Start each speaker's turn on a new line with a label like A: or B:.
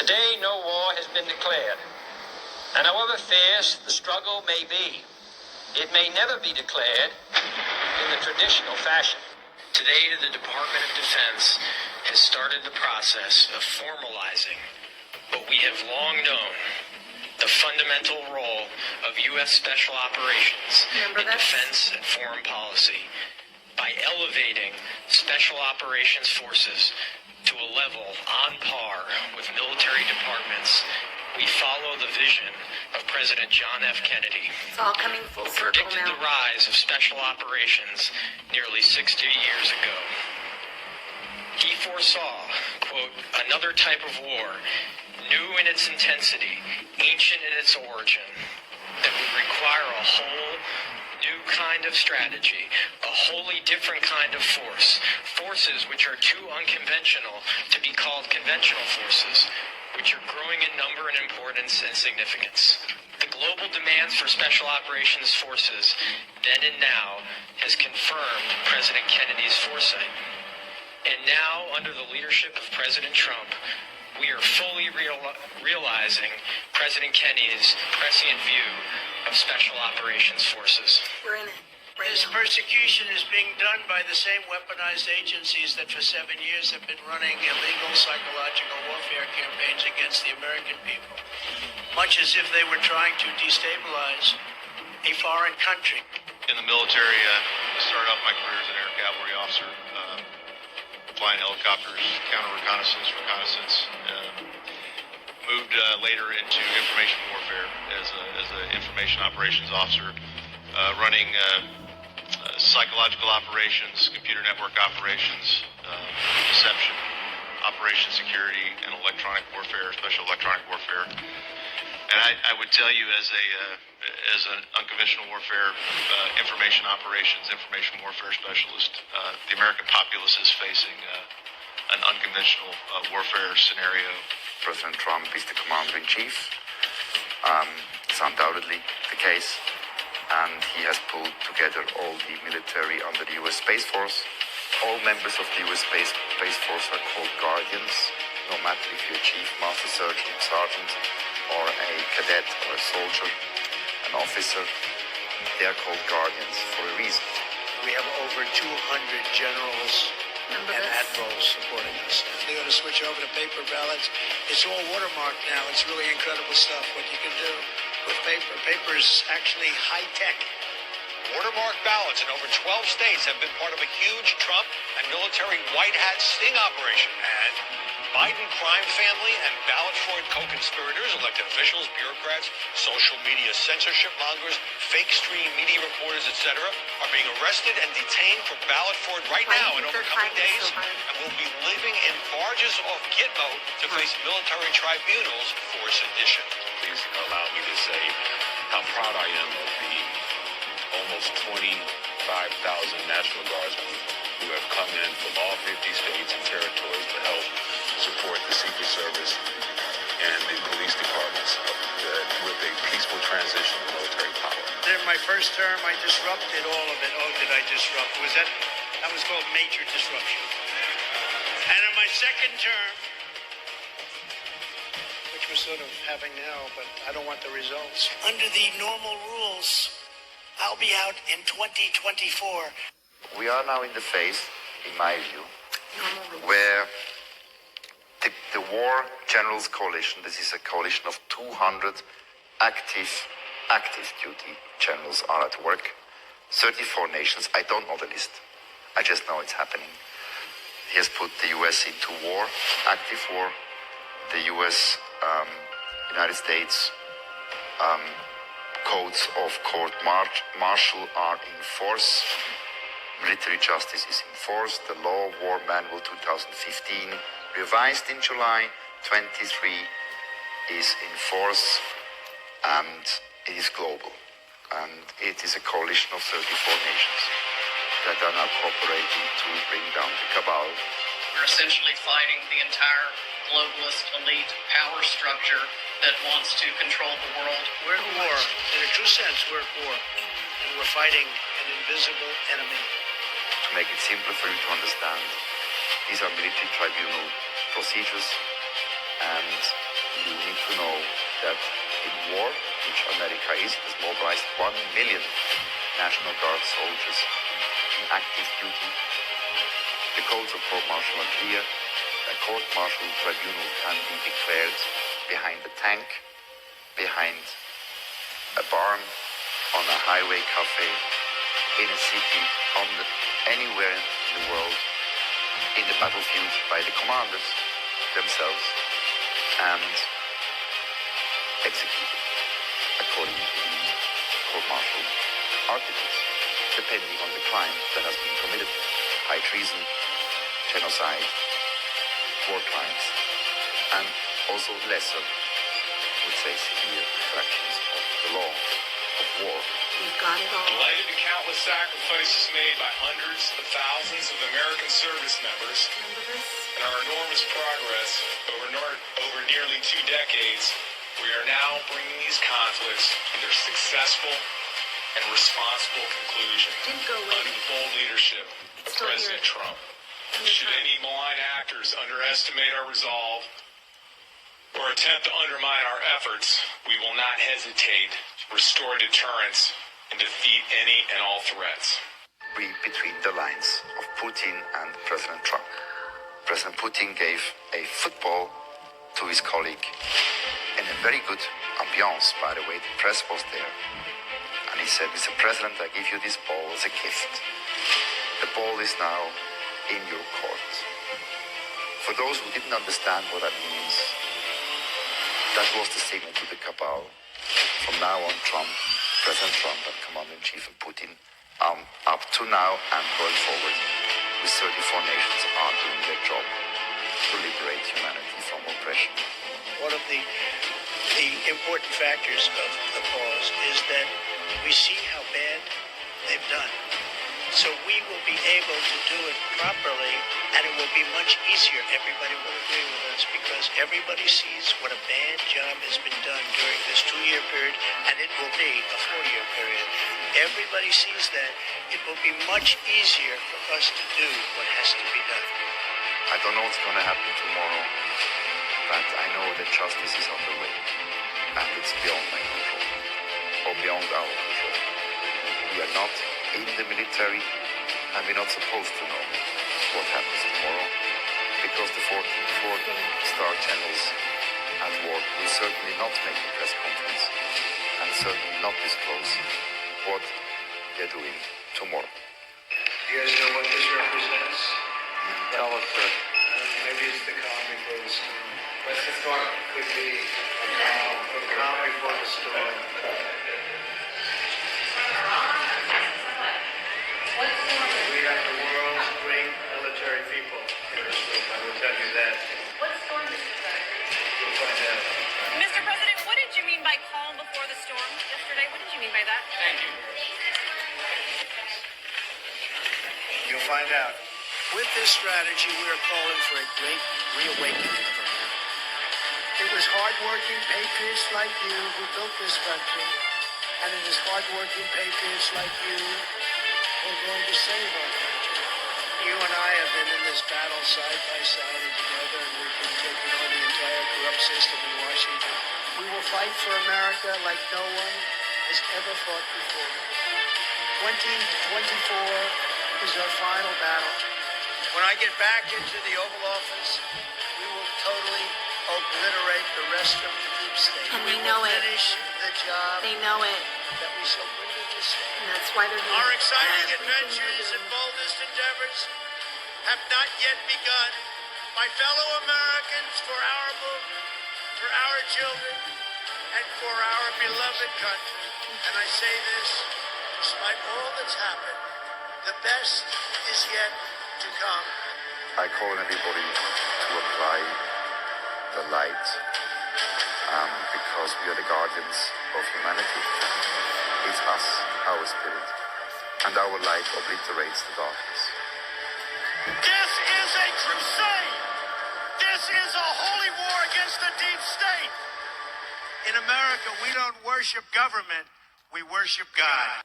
A: Today, no war has been declared. And however fierce the struggle may be, it may never be declared in the traditional fashion.
B: Today, the Department of Defense has started the process of formalizing what we have long known, the fundamental role of U.S. Special Operations in defense and foreign policy by elevating Special Operations Forces to a level on par with military departments. We follow the vision of President John F. Kennedy,
C: It's all coming full
B: who
C: circle
B: predicted
C: now.
B: the rise of special operations nearly 60 years ago. He foresaw, quote, another type of war, new in its intensity, ancient in its origin, that would require a whole new kind of strategy, a wholly different kind of force, forces which are too unconventional to be called conventional forces, which are growing in number and importance and significance. The global demands for Special Operations Forces, then and now, has confirmed President Kennedy's foresight. And now, under the leadership of President Trump, we are fully realizing President Kennedy's prescient view of Special Operations Forces.
C: We're in it right
D: This
C: now.
D: persecution is being done by the same weaponized agencies that for 7 years have been running illegal psychological warfare campaigns against the American people, much as if they were trying to destabilize a foreign country.
E: In the military, I started off my career as an air cavalry officer, flying helicopters, reconnaissance. Moved later into information warfare as an information operations officer, running psychological operations, computer network operations, deception, operation security, and electronic warfare, special electronic warfare. And I would tell you, as an unconventional warfare, information operations, information warfare specialist, the American populace is facing an unconventional warfare scenario.
F: President Trump is the commander-in-chief. It's undoubtedly the case. And he has pulled together all the military under the U.S. Space Force. All members of the U.S. Space Force are called guardians, no matter if you're a chief, master sergeant, sergeant, or a cadet, or a soldier, an officer. They are called guardians for a reason.
D: We have over 200 generals
C: Remember
D: and
C: this?
D: admirals supporting us. They're going to switch over to paper ballots. It's all watermarked now. It's really incredible stuff what you can do with paper. Paper is actually high tech.
G: Watermark ballots in over 12 states have been part of a huge Trump and military White Hat sting operation. And Biden crime family and ballot fraud co-conspirators, elected officials, bureaucrats, social media censorship mongers, fake stream media reporters, etc., are being arrested and detained for ballot fraud right
C: Why
G: now
C: do
G: in
C: you think they're
G: overcoming
C: trying
G: days
C: so hard?
G: and will be living in barges off Gitmo to face military tribunals for sedition.
H: Please allow me to say how proud I am of the almost 25,000 National Guardsmen who have come in from all 50 states and territories to help support the Secret Service and the police departments with a peaceful transition to military power.
D: In my first term, I disrupted all of it. Oh, did I disrupt? That was called major disruption. And in my second term, which we're sort of having now, but I don't want the results. Under the normal rules, I'll be out in 2024.
F: We are now in the phase, in my view,
C: Normal rules.
F: where the War Generals Coalition, this is a coalition of 200 active duty generals are at work. 34 nations, I don't know the list. I just know it's happening. He has put the US into war, active war. The US, United States, codes of court martial are in force. Military justice is in force. The Law of War Manual 2015, revised in July 23, is in force, and it is global. And it is a coalition of 34 nations that are now cooperating to bring down the cabal.
I: We're essentially fighting the entire globalist elite power structure that wants to control the world.
D: We're at war. In a true sense, we're at war. And we're fighting an invisible enemy.
F: To make it simpler for you to understand, these are military tribunal procedures, and you need to know that in war, which America is, has mobilized 1 million National Guard soldiers in active duty. The codes of court-martial are clear. A court-martial tribunal can be declared behind a tank, behind a barn, on a highway cafe, in a city, anywhere in the world, in the battlefield by the commanders themselves, and executed according to the court-martial articles, depending on the crime that has been committed: high treason, genocide, war crimes, and also lesser, I would say, severe infractions of the law of war.
C: We've got it all.
J: In light of the countless sacrifices made by hundreds of thousands of American service members
C: Remember this?
J: and our enormous progress over nearly 2 decades, we are now bringing these conflicts to their successful and responsible conclusion
C: Didn't go away.
J: under the bold leadership of
C: Still
J: President
C: here.
J: Trump. Should any malign actors underestimate our resolve or attempt to undermine our efforts, we will not hesitate to restore deterrence and defeat any and all threats.
F: Read between the lines of Putin and President Trump. President Putin gave a football to his colleague in a very good ambiance, by the way. The press was there. And he said, "Mr. President, I give you this ball as a gift. The ball is now in your court." For those who didn't understand what that means, that was the signal to the cabal. From now on, President Trump and Commander-in-Chief and Putin, up to now and going forward, the 34 nations are doing their job to liberate humanity from oppression.
D: One of the important factors of the pause is that we see how bad they've done. So we will be able to do it properly, and it will be much easier. Everybody will agree with us because everybody sees what a bad job has been done during this 2-year period, and it will be a 4-year period. Everybody sees that. It will be much easier for us to do what has to be done.
F: I don't know what's going to happen tomorrow, but I know that justice is underway, and it's beyond my control, or beyond our control. We are not in the military, and we're not supposed to know what happens tomorrow, because the 4-star generals at war will certainly not make a press conference, and certainly not disclose what they're doing tomorrow.
D: You guys know what this represents?
F: Tell us, sir.
D: Maybe it's the calm before the storm. What's the storm? Could be the calm before the storm. We have the world's great military people in this room. I will tell you that.
C: What storm, Mr. President?
D: You'll find out.
K: Mr. President, what did you mean by calm before the storm yesterday? What did you mean by that?
J: Thank you.
D: You'll find out. With this strategy, we are calling for a great reawakening of America. It was hardworking patriots like you who built this country, and it is hardworking patriots like you who are going to save our country. You and I have been in this battle side by side and together, and we've been taking on the entire corrupt system in Washington. We will fight for America like no one has ever fought before. 2024 is our final battle. When I get back into the Oval Office, we will totally obliterate the rest of the deep state.
C: And
D: we
C: they
D: will
C: know it.
D: finish the job
C: They know it,
D: that we so bring to this state.
C: and that's why they're doing
D: Our exciting
C: everything they're
D: adventures and
C: doing.
D: boldest endeavors have not yet begun. My fellow Americans, for our movement, for our children, and for our beloved country. And I say this, despite all that's happened, the best is yet to come.
F: I call on everybody to apply the light, because we are the guardians of humanity. It's us, our spirit, and our light obliterates the darkness.
D: This is a crusade. This is a holy war against the deep state. In America, we don't worship government, we worship God.